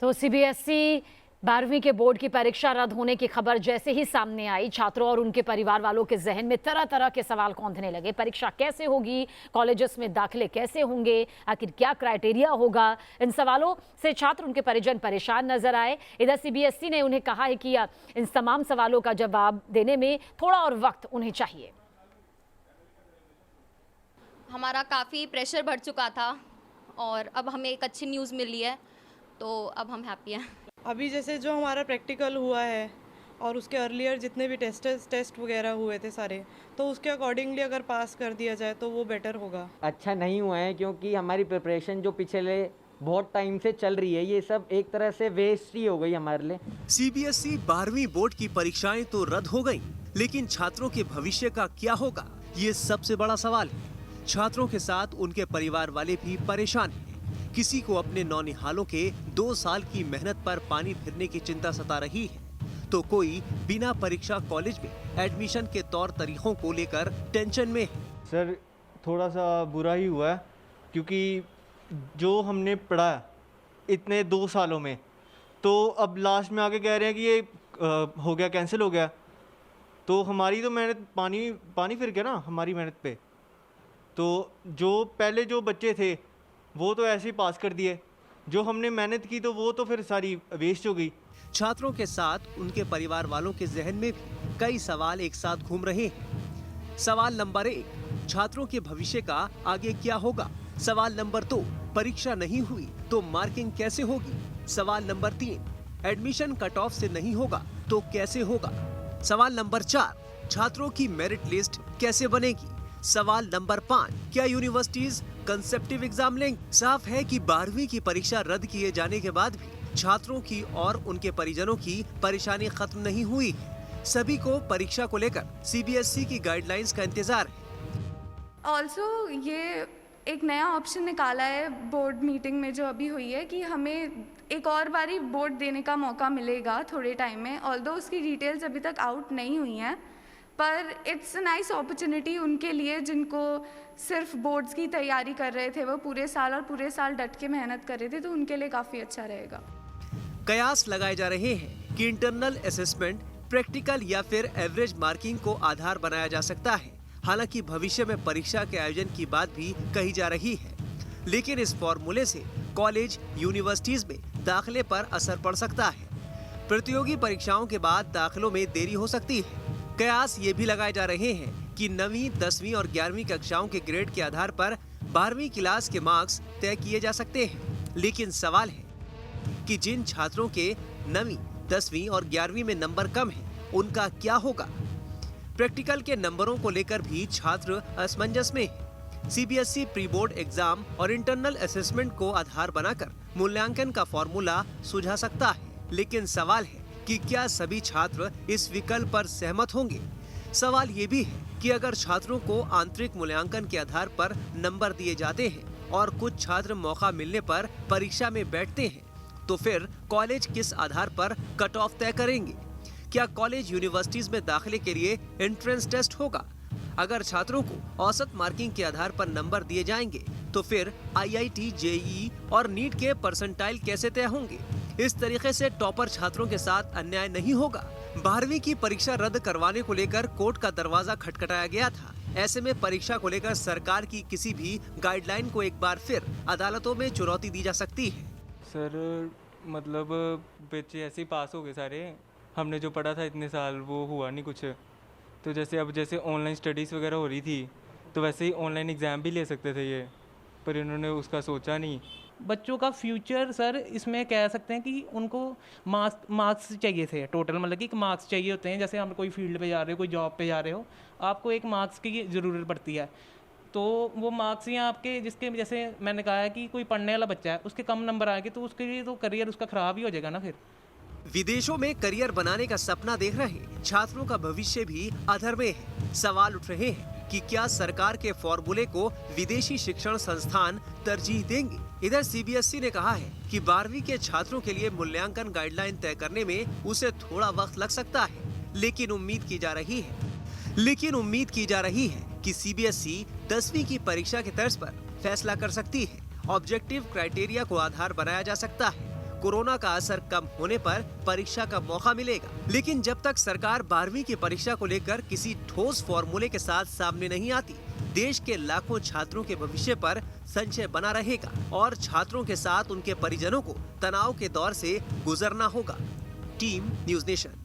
तो सीबीएसई 12वीं के बोर्ड की परीक्षा रद्द होने की खबर जैसे ही सामने आई, छात्रों और उनके परिवार वालों के जहन में तरह तरह के सवाल कौंधने लगे। परीक्षा कैसे होगी, कॉलेजेस में दाखिले कैसे होंगे, आखिर क्या क्राइटेरिया होगा। इन सवालों से छात्र, उनके परिजन परेशान नजर आए। इधर सीबीएसई ने उन्हें कहा है कि इन तमाम सवालों का जवाब देने में थोड़ा और वक्त उन्हें चाहिए। हमारा काफ़ी प्रेशर बढ़ चुका था और अब हमें एक अच्छी न्यूज़ मिली है, तो अब हम हैप्पी हैं। अभी जैसे जो हमारा प्रैक्टिकल हुआ है और उसके अर्लियर जितने भी टेस्ट वगैरह हुए थे सारे, तो उसके अकॉर्डिंगली अगर पास कर दिया जाए तो वो बेटर होगा। अच्छा नहीं हुआ है क्योंकि हमारी प्रिपरेशन जो पिछले बहुत टाइम से चल रही है, ये सब एक तरह से वेस्ट ही हो गई हमारे लिए। सीबीएसई 12वीं बोर्ड की परीक्षाएं तो रद्द हो गईं, लेकिन छात्रों के भविष्य का क्या होगा, ये सबसे बड़ा सवाल है। छात्रों के साथ उनके परिवार वाले भी परेशान हैं। किसी को अपने नौनिहालों के 2 साल की मेहनत पर पानी फिरने की चिंता सता रही है, तो कोई बिना परीक्षा कॉलेज में एडमिशन के तौर तरीकों को लेकर टेंशन में है। सर थोड़ा सा बुरा ही हुआ है क्योंकि जो हमने पढ़ा इतने 2 सालों में, तो अब लास्ट में आके कह रहे हैं कि ये हो गया, कैंसिल हो गया, तो हमारी तो मेहनत पानी फिर गया ना हमारी मेहनत पे। तो जो पहले जो बच्चे थे वो तो ऐसे ही पास कर दिए, जो हमने मेहनत की तो वो तो फिर सारी वेस्ट हो गई। छात्रों के साथ उनके परिवार वालों के जहन में भी कई सवाल एक साथ घूम रहे हैं। सवाल नंबर 1, छात्रों के भविष्य का आगे क्या होगा। सवाल नंबर 2, परीक्षा नहीं हुई तो मार्किंग कैसे होगी। सवाल नंबर 3, एडमिशन कट ऑफ से नहीं होगा तो कैसे होगा। सवाल नंबर 4, छात्रों की मेरिट लिस्ट कैसे बनेगी। सवाल नंबर 5, क्या यूनिवर्सिटीज कंसेप्टिव एग्जाम लेंगे। साफ है कि 12वीं की परीक्षा रद्द किए जाने के बाद भी छात्रों की और उनके परिजनों की परेशानी खत्म नहीं हुई है। सभी को परीक्षा को लेकर सीबीएसई की गाइडलाइंस का इंतजार है। ऑल्सो ये एक नया ऑप्शन निकाला है बोर्ड मीटिंग में जो अभी हुई है कि हमें एक और बारी बोर्ड देने का मौका मिलेगा थोड़े टाइम में। ऑल्दो उसकी डिटेल्स अभी तक आउट नहीं हुई हैं, पर इट्स अ नाइस अपॉर्चुनिटी उनके लिए जिनको सिर्फ बोर्ड्स की तैयारी कर रहे थे, वो पूरे साल डट के मेहनत कर रहे थे, तो उनके लिए काफ़ी अच्छा रहेगा। कयास लगाए जा रहे हैं कि इंटरनल असेसमेंट, प्रैक्टिकल या फिर एवरेज मार्किंग को आधार बनाया जा सकता है। हालांकि भविष्य में परीक्षा के आयोजन की बात भी कही जा रही है, लेकिन इस फॉर्मूले से कॉलेज, यूनिवर्सिटीज में दाखिले पर असर पड़ सकता है। प्रतियोगी परीक्षाओं के बाद दाखिलों में देरी हो सकती है। कयास ये भी लगाए जा रहे हैं कि 9वीं, 10वीं और 11वीं कक्षाओं के ग्रेड के आधार पर 12वीं क्लास के मार्क्स तय किए जा सकते हैं। लेकिन सवाल है कि जिन छात्रों के 9वीं, 10वीं और 11वीं में नंबर कम है, उनका क्या होगा। प्रैक्टिकल के नंबरों को लेकर भी छात्र असमंजस में है। सीबीएसई प्री बोर्ड एग्जाम और इंटरनल असेसमेंट को आधार बनाकर मूल्यांकन का फॉर्मूला सुझा सकता है, लेकिन सवाल है कि क्या सभी छात्र इस विकल्प पर सहमत होंगे। सवाल ये भी है कि अगर छात्रों को आंतरिक मूल्यांकन के आधार पर नंबर दिए जाते हैं और कुछ छात्र मौका मिलने पर परीक्षा में बैठते हैं, तो फिर कॉलेज किस आधार पर कट ऑफ तय करेंगे। क्या कॉलेज, यूनिवर्सिटीज में दाखिले के लिए एंट्रेंस टेस्ट होगा। अगर छात्रों को औसत मार्किंग के आधार पर नंबर दिए जाएंगे, तो फिर आईआईटी, जेईई और नीट के परसेंटाइल कैसे तय होंगे। इस तरीके से टॉपर छात्रों के साथ अन्याय नहीं होगा। 12वीं की परीक्षा रद्द करवाने को लेकर कोर्ट का दरवाजा खटखटाया गया था। ऐसे में परीक्षा को लेकर सरकार की किसी भी गाइडलाइन को एक बार फिर अदालतों में चुनौती दी जा सकती है। सर मतलब बच्चे ऐसे ही पास हो गए सारे, हमने जो पढ़ा था इतने साल वो हुआ नहीं कुछ। तो जैसे ऑनलाइन स्टडीज़ वगैरह हो रही थी, तो वैसे ही ऑनलाइन एग्ज़ाम भी ले सकते थे ये, पर इन्होंने उसका सोचा नहीं। बच्चों का फ्यूचर सर इसमें कह सकते हैं कि उनको मार्क्स चाहिए थे टोटल, मतलब कि मार्क्स चाहिए होते हैं। जैसे हम कोई फील्ड पे जा रहे हो, कोई जॉब पे जा रहे हो, आपको एक मार्क्स की ज़रूरत पड़ती है। तो वो मार्क्स ही आपके, जिसके जैसे मैंने कहा है कि कोई पढ़ने वाला बच्चा है, उसके कम नंबर आएंगे तो उसके लिए तो करियर उसका ख़राब ही हो जाएगा ना। फिर विदेशों में करियर बनाने का सपना देख रहे छात्रों का भविष्य भी अधर में है। सवाल उठ रहे हैं कि क्या सरकार के फॉर्मूले को विदेशी शिक्षण संस्थान तरजीह देंगे। इधर सीबीएसई ने कहा है कि 12वीं के छात्रों के लिए मूल्यांकन गाइडलाइन तय करने में उसे थोड़ा वक्त लग सकता है, लेकिन उम्मीद की जा रही है कि सीबीएसई 10वीं की परीक्षा की तर्ज पर फैसला कर सकती है। ऑब्जेक्टिव क्राइटेरिया को आधार बनाया जा सकता है। कोरोना का असर कम होने पर परीक्षा का मौका मिलेगा। लेकिन जब तक सरकार 12वीं की परीक्षा को लेकर किसी ठोस फॉर्मूले के साथ सामने नहीं आती, देश के लाखों छात्रों के भविष्य पर संशय बना रहेगा और छात्रों के साथ उनके परिजनों को तनाव के दौर से गुजरना होगा। Team news nation.